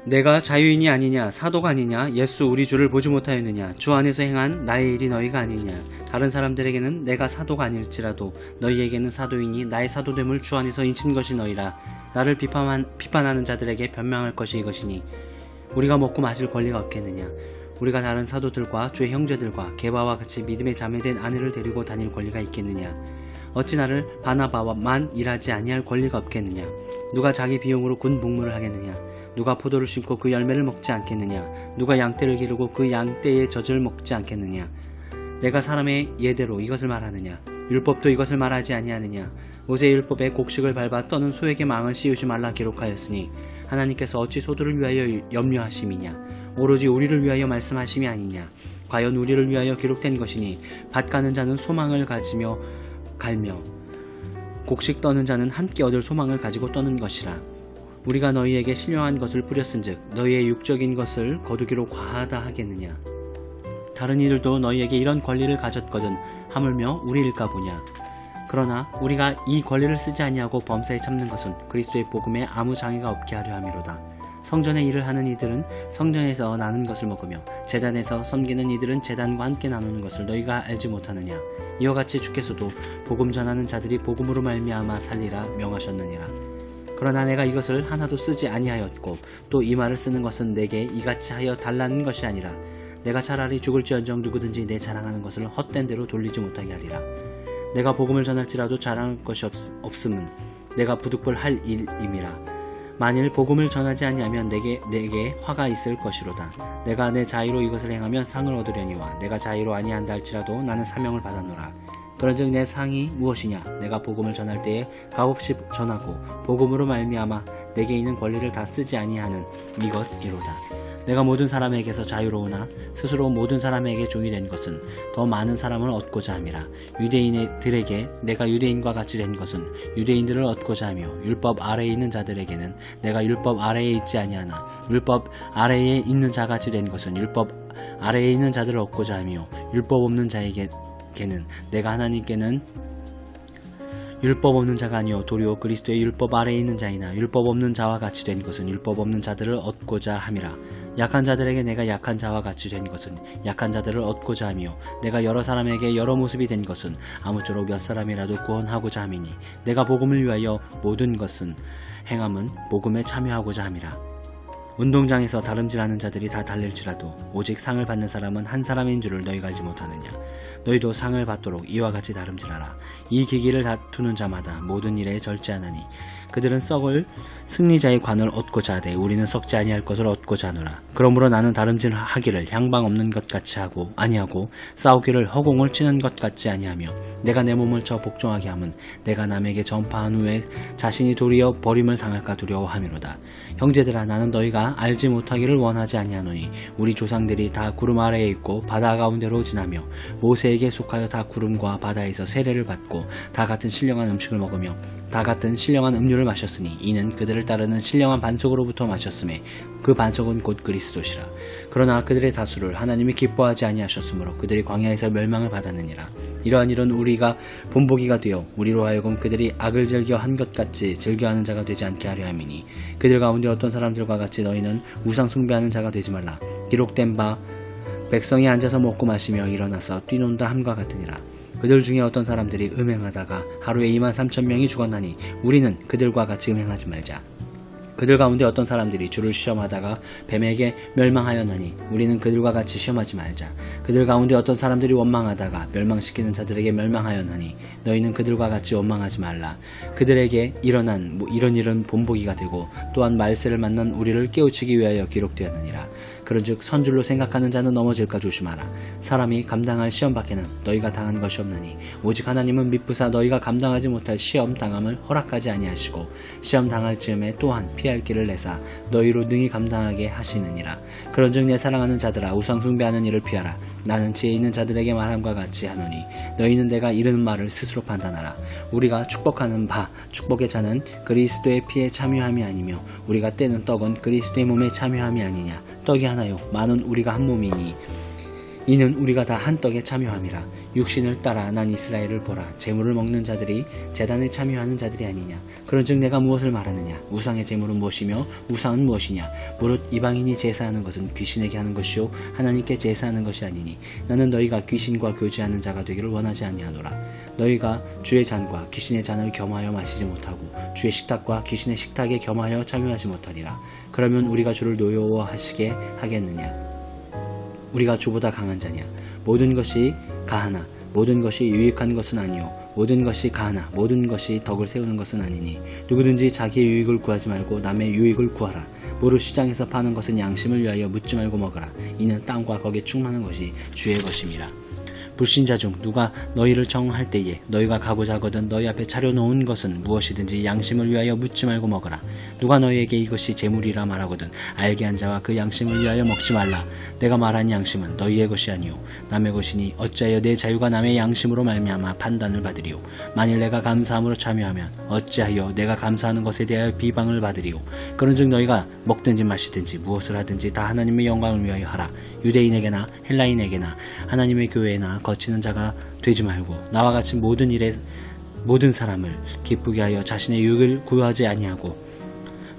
내가 자유인이 아니냐, 사도가 아니냐, 예수 우리 주를 보지 못하였느냐, 주 안에서 행한 나의 일이 너희가 아니냐. 다른 사람들에게는 내가 사도가 아닐지라도 너희에게는 사도이니 나의 사도됨을 주 안에서 인친 것이 너희라. 나를 비판하는 자들에게 변명할 것이 이것이니 우리가 먹고 마실 권리가 없겠느냐. 우리가 다른 사도들과 주의 형제들과 게바와 같이 믿음의 자매된 아내를 데리고 다닐 권리가 있겠느냐. 어찌 나를 바나바만 일하지 아니할 권리가 없겠느냐. 누가 자기 비용으로 군 복무를 하겠느냐. 누가 포도를 심고 그 열매를 먹지 않겠느냐. 누가 양떼를 기르고 그 양떼의 젖을 먹지 않겠느냐. 내가 사람의 예대로 이것을 말하느냐. 율법도 이것을 말하지 아니하느냐. 모세의 율법에 곡식을 밟아 떠는 소에게 망을 씌우지 말라 기록하였으니 하나님께서 어찌 소들을 위하여 염려하심이냐. 오로지 우리를 위하여 말씀하심이 아니냐. 과연 우리를 위하여 기록된 것이니 밭 가는 자는 소망을 가지며 갈며 곡식 떠는 자는 함께 얻을 소망을 가지고 떠는 것이라. 우리가 너희에게 신령한 것을 뿌렸은즉 너희의 육적인 것을 거두기로 과하다 하겠느냐. 다른 이들도 너희에게 이런 권리를 가졌거든 하물며 우리일까 보냐. 그러나 우리가 이 권리를 쓰지 아니하고 범사에 참는 것은 그리스도의 복음에 아무 장애가 없게 하려 함이로다. 성전의 일을 하는 이들은 성전에서 나눈 것을 먹으며 제단에서 섬기는 이들은 제단과 함께 나누는 것을 너희가 알지 못하느냐. 이와 같이 주께서도 복음 전하는 자들이 복음으로 말미암아 살리라 명하셨느니라. 그러나 내가 이것을 하나도 쓰지 아니하였고 또 이 말을 쓰는 것은 내게 이같이 하여 달라는 것이 아니라 내가 차라리 죽을지언정 누구든지 내 자랑하는 것을 헛된 대로 돌리지 못하게 하리라. 내가 복음을 전할지라도 자랑할 것이 없음은 내가 부득불 할 일임이라. 만일 복음을 전하지 아니하면 내게 화가 있을 것이로다. 내가 내 자유로 이것을 행하면 상을 얻으려니와 내가 자유로 아니한다 할지라도 나는 사명을 받았노라. 그런즉 내 상이 무엇이냐. 내가 복음을 전할 때에 값없이 전하고 복음으로 말미암아 내게 있는 권리를 다 쓰지 아니하는 이것이로다. 내가 모든 사람에게서 자유로우나 스스로 모든 사람에게 종이 된 것은 더 많은 사람을 얻고자 함이라. 유대인들에게 내가 유대인과 같이 된 것은 유대인들을 얻고자 하며 율법 아래에 있는 자들에게는 내가 율법 아래에 있지 아니하나 율법 아래에 있는 자같이 된 것은 율법 아래에 있는 자들을 얻고자 하며 율법 없는 자에게는 내가 하나님께는 율법 없는 자가 아니요 도리어 그리스도의 율법 아래에 있는 자이나 율법 없는 자와 같이 된 것은 율법 없는 자들을 얻고자 함이라. 약한 자들에게 내가 약한 자와 같이 된 것은 약한 자들을 얻고자 하며 내가 여러 사람에게 여러 모습이 된 것은 아무쪼록 몇 사람이라도 구원하고자 함이니 내가 복음을 위하여 모든 것은 행함은 복음에 참여하고자 함이라. 운동장에서 다름질하는 자들이 다 달릴지라도 오직 상을 받는 사람은 한 사람인 줄을 너희가 알지 못하느냐. 너희도 상을 받도록 이와 같이 다름질하라. 이 기기를 다투는 자마다 모든 일에 절제하나니 그들은 썩을 승리자의 관을 얻고자 하되 우리는 썩지 아니할 것을 얻고자 하노라. 그러므로 나는 다름질하기를 향방 없는 것 같이 하고 아니하고 싸우기를 허공을 치는 것 같지 아니하며 내가 내 몸을 쳐 복종하게 함은 내가 남에게 전파한 후에 자신이 도리어 버림을 당할까 두려워함이로다. 형제들아, 나는 너희가 알지 못하기를 원하지 아니하노니 우리 조상들이 다 구름 아래에 있고 바다 가운데로 지나며 모세에게 속하여 다 구름과 바다에서 세례를 받고 다 같은 신령한 음식을 먹으며 다 같은 신령한 음료를 마셨으니 이는 그들을 따르는 신령한 반석으로부터 마셨음에 그 반석은 곧 그리스도시라. 그러나 그들의 다수를 하나님이 기뻐하지 아니하셨으므로 그들이 광야에서 멸망을 받았느니라. 이러한 일은 우리가 본보기가 되어 우리로 하여금 그들이 악을 즐겨 한 것 같이 즐겨하는 자가 되지 않게 하려 함이니 그들 가운데 어떤 사람들과 같이 너희는 우상 숭배하는 자가 되지 말라. 기록된 바 백성이 앉아서 먹고 마시며 일어나서 뛰논다 함과 같으니라. 그들 중에 어떤 사람들이 음행하다가 하루에 23,000명이 죽었나니 우리는 그들과 같이 음행하지 말자. 그들 가운데 어떤 사람들이 주를 시험하다가 뱀에게 멸망하였나니 우리는 그들과 같이 시험하지 말자. 그들 가운데 어떤 사람들이 원망하다가 멸망시키는 자들에게 멸망하였나니 너희는 그들과 같이 원망하지 말라. 그들에게 일어난 이런 일은 본보기가 되고 또한 말세를 만난 우리를 깨우치기 위하여 기록되었느니라. 그런즉 선줄로 생각하는 자는 넘어질까 조심하라. 사람이 감당할 시험 밖에는 너희가 당한 것이 없나니 오직 하나님은 미쁘사 너희가 감당하지 못할 시험 당함을 허락하지 아니하시고 시험 당할 즈음에 또한 피할 길을 내사 너희로 능히 감당하게 하시느니라. 그런즉 내 사랑하는 자들아, 우상 숭배하는 일을 피하라. 나는 지혜 있는 자들에게 말함과 같이 하노니 너희는 내가 이르는 말을 스스로 판단하라. 우리가 축복하는 바 축복의 자는 그리스도의 피에 참여함이 아니며 우리가 떼는 떡은 그리스도의 몸에 참여함이 아니냐. 떡이 하나요 많은 우리가 한 몸이니 이는 우리가 다 한 떡에 참여함이라. 육신을 따라 난 이스라엘을 보라. 제물을 먹는 자들이 제단에 참여하는 자들이 아니냐. 그런즉 내가 무엇을 말하느냐. 우상의 제물은 무엇이며 우상은 무엇이냐. 무릇 이방인이 제사하는 것은 귀신에게 하는 것이요 하나님께 제사하는 것이 아니니 나는 너희가 귀신과 교제하는 자가 되기를 원하지 아니하노라. 너희가 주의 잔과 귀신의 잔을 겸하여 마시지 못하고 주의 식탁과 귀신의 식탁에 겸하여 참여하지 못하리라. 그러면 우리가 주를 노여워하시게 하겠느냐. 우리가 주보다 강한 자냐. 모든 것이 가하나 모든 것이 유익한 것은 아니요 모든 것이 가하나 모든 것이 덕을 세우는 것은 아니니 누구든지 자기의 유익을 구하지 말고 남의 유익을 구하라. 무릇 시장에서 파는 것은 양심을 위하여 묻지 말고 먹으라. 이는 땅과 거기에 충만한 것이 주의 것임이라. 불신자 중 누가 너희를 청할 때에 너희가 가고자 하거든 너희 앞에 차려놓은 것은 무엇이든지 양심을 위하여 묻지 말고 먹어라. 누가 너희에게 이것이 재물이라 말하거든 알게 한 자와 그 양심을 위하여 먹지 말라. 내가 말한 양심은 너희의 것이 아니요 남의 것이니 어찌하여 내 자유가 남의 양심으로 말미암아 판단을 받으리요. 만일 내가 감사함으로 참여하면 어찌하여 내가 감사하는 것에 대하여 비방을 받으리요. 그런즉 너희가 먹든지 마시든지 무엇을 하든지 다 하나님의 영광을 위하여 하라. 유대인에게나 헬라인에게나 하나님의 교회나 거치는 자가 되지 말고 나와 같이 모든 사람을 기쁘게 하여 자신의 유익을 구하지 아니하고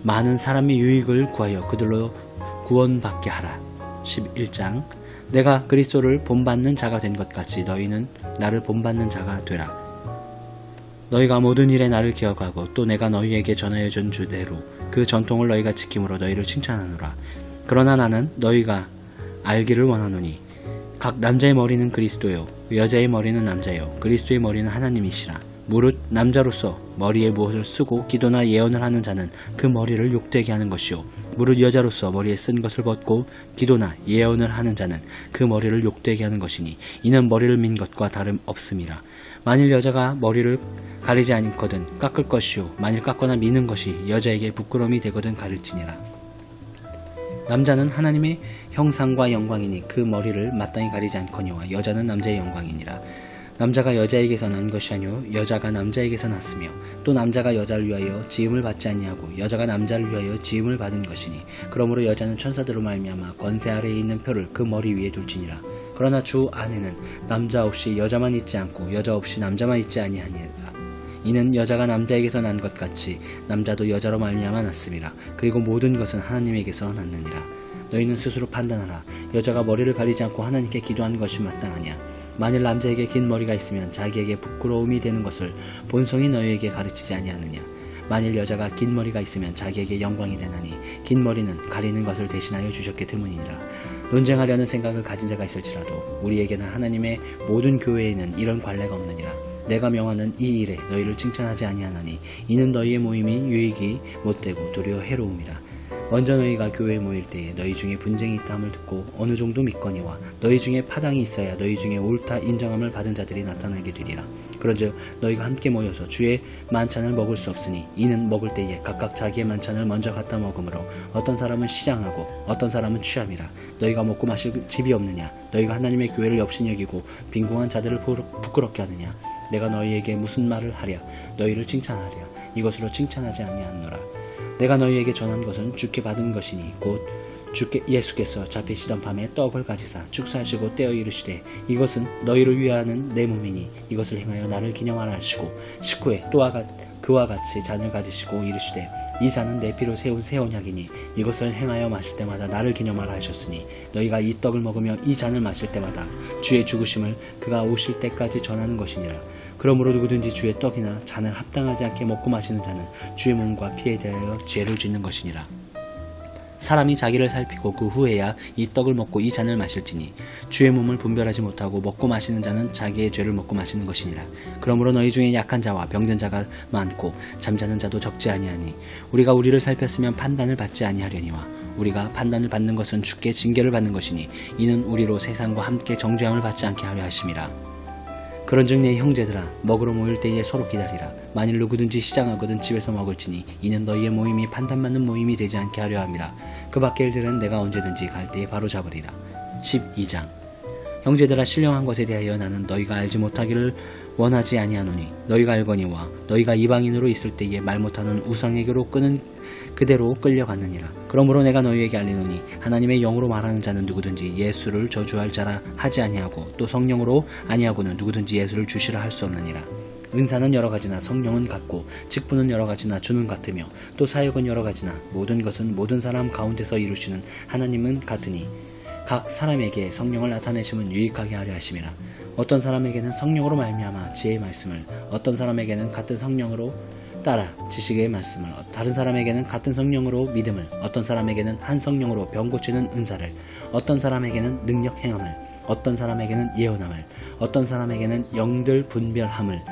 많은 사람의 유익을 구하여 그들로 구원받게 하라. 11장 내가 그리스도를 본받는 자가 된 것 같이 너희는 나를 본받는 자가 되라. 너희가 모든 일에 나를 기억하고 또 내가 너희에게 전하여 준 주대로 그 전통을 너희가 지킴으로 너희를 칭찬하노라. 그러나 나는 너희가 알기를 원하노니 각 남자의 머리는 그리스도요 여자의 머리는 남자요 그리스도의 머리는 하나님이시라. 무릇 남자로서 머리에 무엇을 쓰고 기도나 예언을 하는 자는 그 머리를 욕되게 하는 것이요 무릇 여자로서 머리에 쓴 것을 벗고 기도나 예언을 하는 자는 그 머리를 욕되게 하는 것이니 이는 머리를 민 것과 다름 없음이라. 만일 여자가 머리를 가리지 않거든 깎을 것이요 만일 깎거나 미는 것이 여자에게 부끄러움이 되거든 가릴지니라. 남자는 하나님의 형상과 영광이니 그 머리를 마땅히 가리지 않거니와 여자는 남자의 영광이니라. 남자가 여자에게서 난 것이 아니요 여자가 남자에게서 났으며 또 남자가 여자를 위하여 지음을 받지 아니하고 여자가 남자를 위하여 지음을 받은 것이니 그러므로 여자는 천사들로 말미암아 권세 아래에 있는 표를 그 머리 위에 둘지니라. 그러나 주 안에는 남자 없이 여자만 있지 않고 여자 없이 남자만 있지 아니하니라. 이는 여자가 남자에게서 난 것 같이 남자도 여자로 말미암아 났음이라. 그리고 모든 것은 하나님에게서 났느니라. 너희는 스스로 판단하라. 여자가 머리를 가리지 않고 하나님께 기도하는 것이 마땅하냐. 만일 남자에게 긴 머리가 있으면 자기에게 부끄러움이 되는 것을 본성이 너희에게 가르치지 아니하느냐. 만일 여자가 긴 머리가 있으면 자기에게 영광이 되나니 긴 머리는 가리는 것을 대신하여 주셨기 때문이니라. 논쟁하려는 생각을 가진 자가 있을지라도 우리에게는 하나님의 모든 교회에는 이런 관례가 없느니라. 내가 명하는 이 일에 너희를 칭찬하지 아니하나니 이는 너희의 모임이 유익이 못되고 도리어 해로움이라. 먼저 너희가 교회에 모일 때에 너희 중에 분쟁이 있다함을 듣고 어느 정도 믿거니와 너희 중에 파당이 있어야 너희 중에 옳다 인정함을 받은 자들이 나타나게 되리라. 그런즉 너희가 함께 모여서 주의 만찬을 먹을 수 없으니 이는 먹을 때에 각각 자기의 만찬을 먼저 갖다 먹으므로 어떤 사람은 시장하고 어떤 사람은 취함이라. 너희가 먹고 마실 집이 없느냐. 너희가 하나님의 교회를 역신 여기고 빈궁한 자들을 부끄럽게 하느냐. 내가 너희에게 무슨 말을 하랴. 너희를 칭찬하랴. 이것으로 칭찬하지 아니하노라. 내가 너희에게 전한 것은 주께 받은 것이니 곧 주께 예수께서 잡히시던 밤에 떡을 가지사 축사하시고 떼어 이르시되 이것은 너희를 위하는 내 몸이니 이것을 행하여 나를 기념하라 하시고 식후에 또한 그와 같이 잔을 가지시고 이르시되 이 잔은 내 피로 세운 새 언약이니 이것을 행하여 마실 때마다 나를 기념하라 하셨으니 너희가 이 떡을 먹으며 이 잔을 마실 때마다 주의 죽으심을 그가 오실 때까지 전하는 것이니라. 그러므로 누구든지 주의 떡이나 잔을 합당하지 않게 먹고 마시는 자는 주의 몸과 피에 대하여 죄를 짓는 것이니라. 사람이 자기를 살피고 그 후에야 이 떡을 먹고 이 잔을 마실지니 주의 몸을 분별하지 못하고 먹고 마시는 자는 자기의 죄를 먹고 마시는 것이니라. 그러므로 너희 중에 약한 자와 병든 자가 많고 잠자는 자도 적지 아니하니 우리가 우리를 살폈으면 판단을 받지 아니하려니와 우리가 판단을 받는 것은 주께 징계를 받는 것이니 이는 우리로 세상과 함께 정죄함을 받지 않게 하려 하심이라. 그런즉 내 형제들아 먹으러 모일 때에 서로 기다리라. 만일 누구든지 시장하거든 집에서 먹을지니 이는 너희의 모임이 판단받는 모임이 되지 않게 하려 함이라. 그 밖의 일들은 내가 언제든지 갈 때에 바로 잡으리라. 12장 형제들아 신령한 것에 대하여 나는 너희가 알지 못하기를 원하지 아니하노니 너희가 알거니와 너희가 이방인으로 있을 때에 말 못하는 우상에게로 끄는 그대로 끌려갔느니라. 그러므로 내가 너희에게 알리노니 하나님의 영으로 말하는 자는 누구든지 예수를 저주할 자라 하지 아니하고 또 성령으로 아니하고는 누구든지 예수를 주시라 할 수 없느니라. 은사는 여러 가지나 성령은 같고 직분은 여러 가지나 주는 같으며 또 사역은 여러 가지나 모든 것은 모든 사람 가운데서 이루시는 하나님은 같으니 각 사람에게 성령을 나타내심은 유익하게 하려 하심이라. 어떤 사람에게는 성령으로 말미암아 지혜의 말씀을, 어떤 사람에게는 같은 성령으로 따라 지식의 말씀을, 다른 사람에게는 같은 성령으로 믿음을, 어떤 사람에게는 한 성령으로 병 고치는 은사를, 어떤 사람에게는 능력 행함을, 어떤 사람에게는 예언함을, 어떤 사람에게는 영들 분별함을,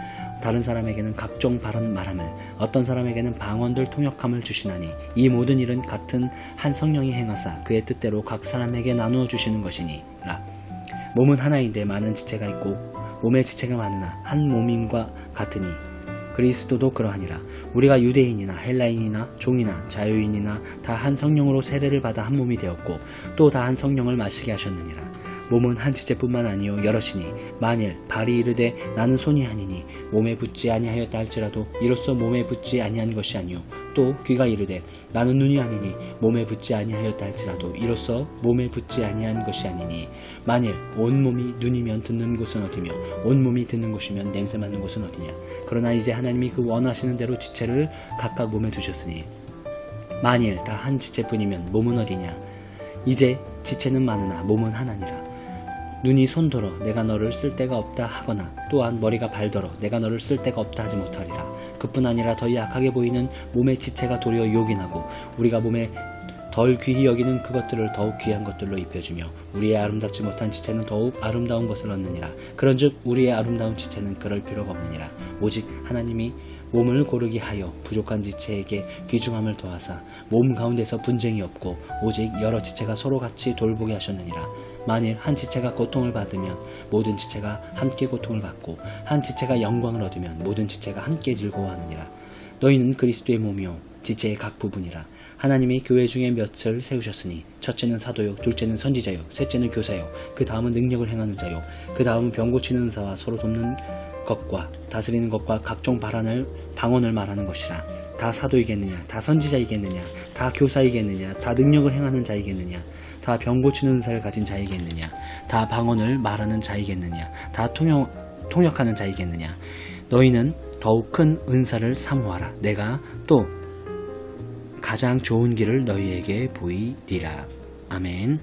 다른 사람에게는 각종 발언 말함을, 어떤 사람에게는 방언들 통역함을 주시나니 이 모든 일은 같은 한 성령이 행하사 그의 뜻대로 각 사람에게 나누어 주시는 것이니라. 몸은 하나인데 많은 지체가 있고 몸의 지체가 많으나 한 몸임과 같으니 그리스도도 그러하니라. 우리가 유대인이나 헬라인이나 종이나 자유인이나 다 한 성령으로 세례를 받아 한 몸이 되었고 또 다 한 성령을 마시게 하셨느니라. 몸은 한 지체뿐만 아니요 여럿이니 만일 발이 이르되 나는 손이 아니니 몸에 붙지 아니하였다 할지라도 이로써 몸에 붙지 아니한 것이 아니요 또 귀가 이르되 나는 눈이 아니니 몸에 붙지 아니하였다 할지라도 이로써 몸에 붙지 아니한 것이 아니니 만일 온 몸이 눈이면 듣는 곳은 어디며 온 몸이 듣는 곳이면 냄새 맡는 곳은 어디냐. 그러나 이제 하나님이 그 원하시는 대로 지체를 각각 몸에 두셨으니 만일 다 한 지체뿐이면 몸은 어디냐. 이제 지체는 많으나 몸은 하나니라. 눈이 손더러 내가 너를 쓸 데가 없다 하거나 또한 머리가 발더러 내가 너를 쓸 데가 없다 하지 못하리라. 그뿐 아니라 더 약하게 보이는 몸의 지체가 도리어 요긴하고 우리가 몸에 덜 귀히 여기는 그것들을 더욱 귀한 것들로 입혀주며 우리의 아름답지 못한 지체는 더욱 아름다운 것을 얻느니라. 그런즉 우리의 아름다운 지체는 그럴 필요가 없느니라. 오직 하나님이 몸을 고르게 하여 부족한 지체에게 귀중함을 더하사 몸 가운데서 분쟁이 없고 오직 여러 지체가 서로 같이 돌보게 하셨느니라. 만일 한 지체가 고통을 받으면 모든 지체가 함께 고통을 받고 한 지체가 영광을 얻으면 모든 지체가 함께 즐거워하느니라. 너희는 그리스도의 몸이요 지체의 각 부분이라. 하나님이 교회 중에 몇을 세우셨으니 첫째는 사도요, 둘째는 선지자요, 셋째는 교사요, 그 다음은 능력을 행하는 자요, 그 다음은 병 고치는 은사와 서로 돕는 것과 다스리는 것과 각종 방언을 말하는 것이라. 다 사도이겠느냐, 다 선지자이겠느냐, 다 교사이겠느냐, 다 능력을 행하는 자이겠느냐, 다 병 고치는 은사를 가진 자이겠느냐, 다 방언을 말하는 자이겠느냐, 다 통역하는 자이겠느냐. 너희는 더욱 큰 은사를 사모하라. 내가 또 가장 좋은 길을 너희에게 보이리라. 아멘.